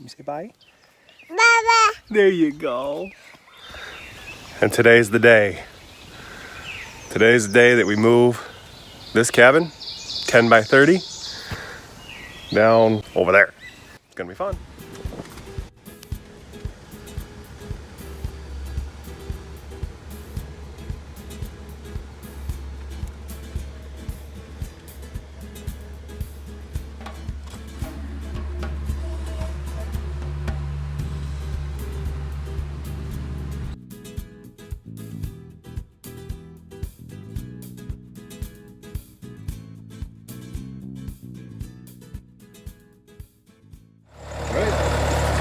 Can you say bye? Bye. There you go. And today's the day. Today's the day that we move this cabin, 10 by 30, down over there. It's gonna be fun.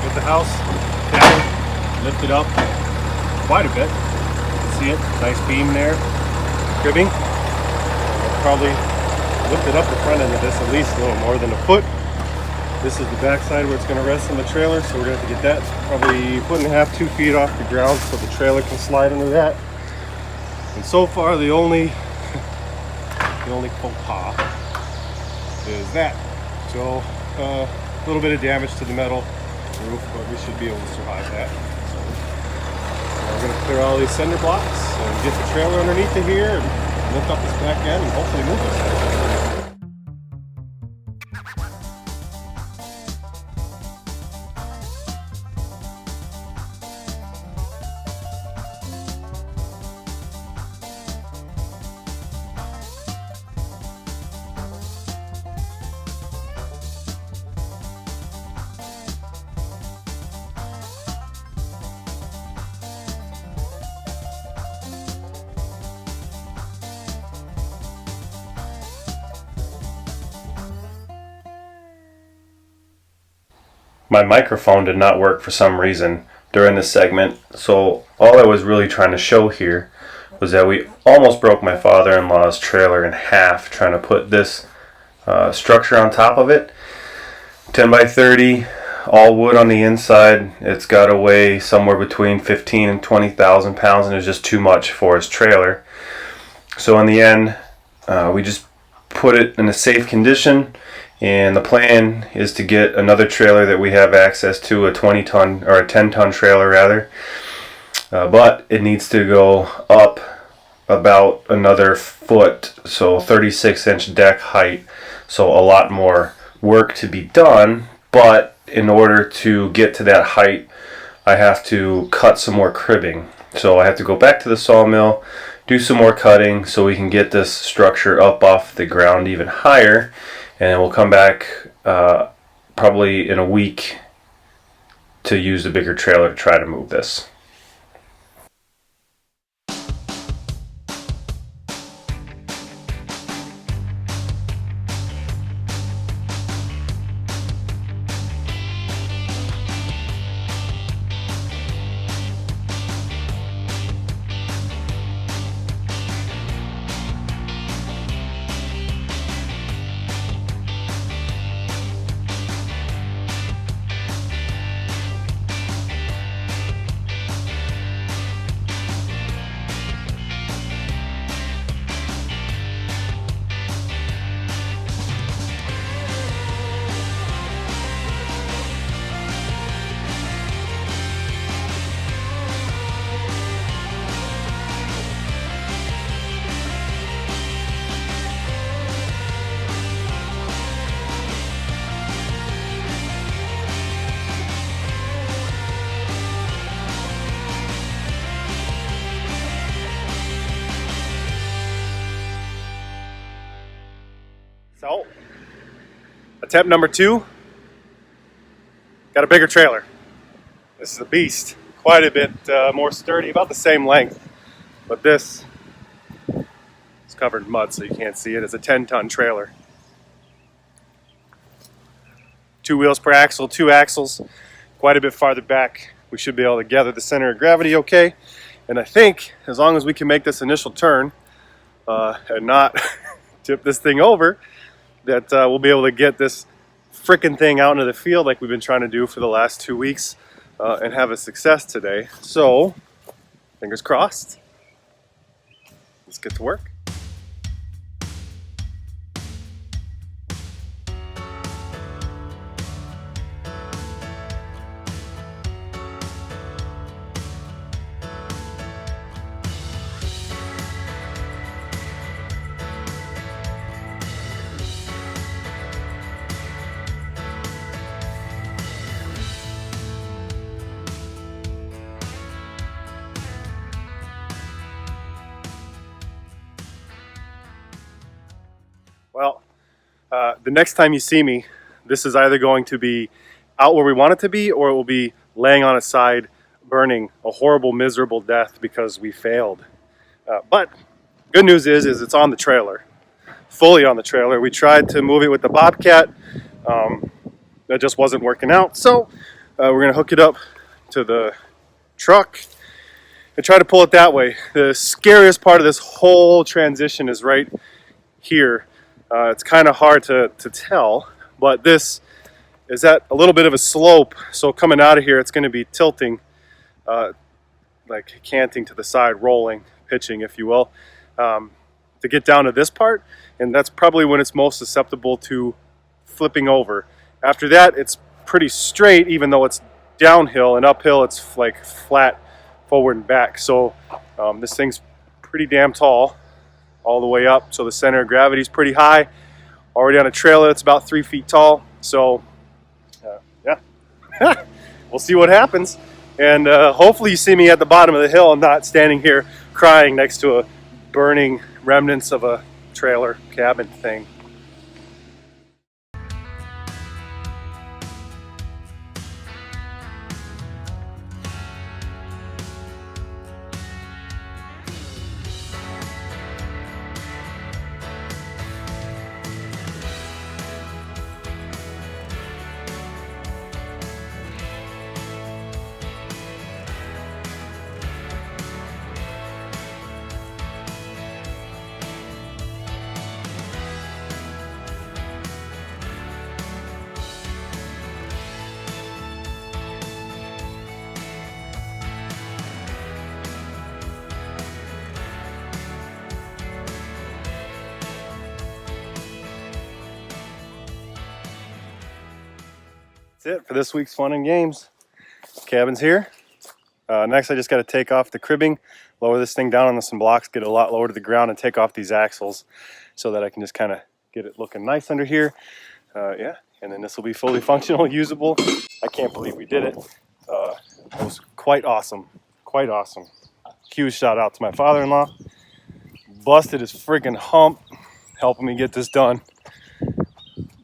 Get the house cabin lifted up quite a bit. See it? Nice beam there. Cribbing. Probably lifted up the front end of this at least a little more than a foot. This is the back side where it's going to rest on the trailer, so we're going to have to get that probably a foot and a half, 2 feet off the ground so the trailer can slide under that. And so far the only faux pas is that. So a little bit of damage to the metal roof, but we should be able to survive that. So we're going to clear all these cinder blocks and get the trailer underneath of here and lift up this back end and hopefully move this. My microphone did not work for some reason during this segment, so all I was really trying to show here was that we almost broke my father-in-law's trailer in half trying to put this structure on top of it. 10 by 30, all wood on the inside. It's got to weigh somewhere between 15 and 20,000 pounds, and it's just too much for his trailer. So in the end, we just put it in a safe condition. And the plan is to get another trailer that we have access to, a 20-ton or a 10-ton trailer rather. But it needs to go up about another foot, so 36-inch deck height. So a lot more work to be done. But in order to get to that height, I have to cut some more cribbing. So I have to go back to the sawmill, do some more cutting so we can get this structure up off the ground even higher. And we'll come back probably in a week to use the bigger trailer to try to move this. So, attempt number 2, got a bigger trailer. This is a beast, quite a bit more sturdy, about the same length, but this is covered in mud so you can't see it. It's a 10-ton trailer. 2 wheels per axle, 2 axles, quite a bit farther back. We should be able to gather the center of gravity okay, and I think as long as we can make this initial turn and not tip this thing over, that we'll be able to get this frickin' thing out into the field like we've been trying to do for the last 2 weeks and have a success today. So, fingers crossed. Let's get to work. The next time you see me, this is either going to be out where we want it to be, or it will be laying on its side, burning a horrible, miserable death because we failed. But good news is it's on the trailer, fully on the trailer. We tried to move it with the Bobcat. That just wasn't working out. So we're gonna hook it up to the truck and try to pull it that way. The scariest part of this whole transition is right here. It's kind of hard to tell, but this is at a little bit of a slope. So coming out of here, it's gonna be tilting, like canting to the side, rolling, pitching, if you will, to get down to this part. And that's probably when it's most susceptible to flipping over. After that, it's pretty straight, even though it's downhill, and uphill it's like flat forward and back. So this thing's pretty damn tall all the way up, so the center of gravity is pretty high. Already on a trailer that's about 3 feet tall. So yeah, we'll see what happens. And hopefully you see me at the bottom of the hill and not standing here crying next to a burning remnants of a trailer cabin thing. That's it for this week's fun and games. Cabin's here. Next I just got to take off the cribbing, lower this thing down on some blocks, get it a lot lower to the ground, and take off these axles so that I can just kind of get it looking nice under here. Yeah, and then this will be fully functional, usable. I can't believe we did it. It was quite awesome, quite awesome. Huge shout out to my father-in-law. Busted his freaking hump helping me get this done,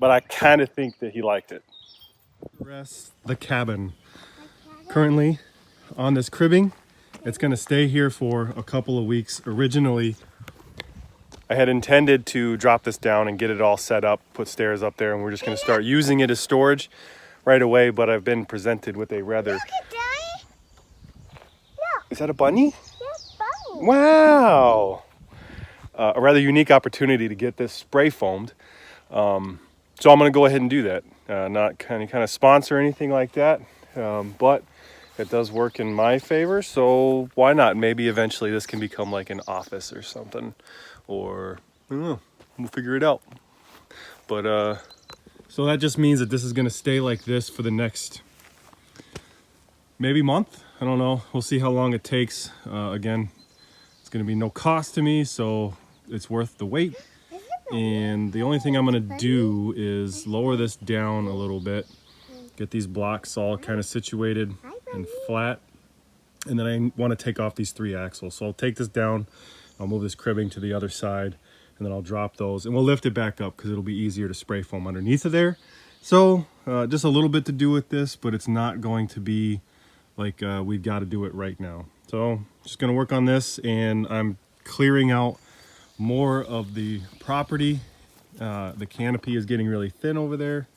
but I kind of think that he liked it. Rest the cabin. Currently on this cribbing, it's going to stay here for a couple of weeks. Originally, I had intended to drop this down and get it all set up, put stairs up there, and we're just going to start using it as storage right away, but I've been presented with a rather... Look at Daddy. Look. Is that a bunny? Yes, bunny. Wow! A rather unique opportunity to get this spray foamed. So I'm going to go ahead and do that. Not kind of sponsor or anything like that, but it does work in my favor, so why not? Maybe eventually this can become like an office or something, or I don't know, we'll figure it out. But so that just means that this is going to stay like this for the next maybe month. I don't know. We'll see how long it takes. Again, it's going to be no cost to me, so it's worth the wait. And the only thing I'm going to do is lower this down a little bit, get these blocks all kind of situated and flat, and then I want to take off these 3 axles. So I'll take this down, I'll move this cribbing to the other side, and then I'll drop those, and we'll lift it back up because it'll be easier to spray foam underneath of there. So just a little bit to do with this, but it's not going to be like we've got to do it right now. So just going to work on this, and I'm clearing out more of the property. The canopy is getting really thin over there.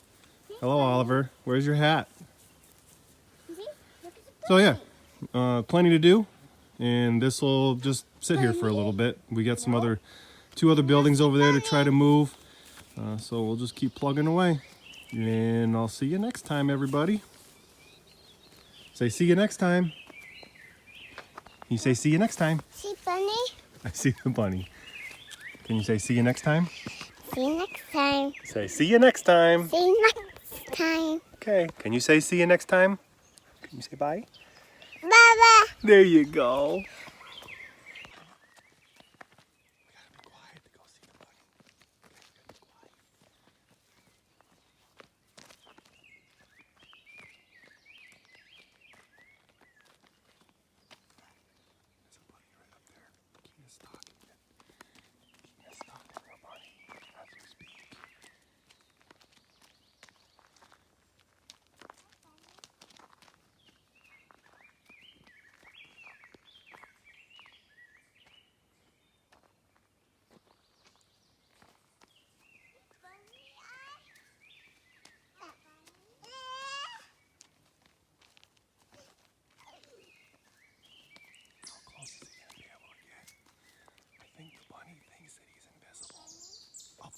Hello, Oliver. Where's your hat? So yeah, plenty to do, and this will just sit here for a little bit. We got some 2 other buildings over there to try to move, so we'll just keep plugging away. And I'll see you next time, everybody. Say see you next time. You say see you next time. See bunny. I see the bunny. Can you say see you next time? See you next time. Say see you next time. See you next time. Okay. Can you say see you next time? Can you say bye? Bye-bye. There you go.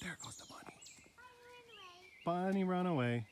There goes the bunny. Bunny, run away.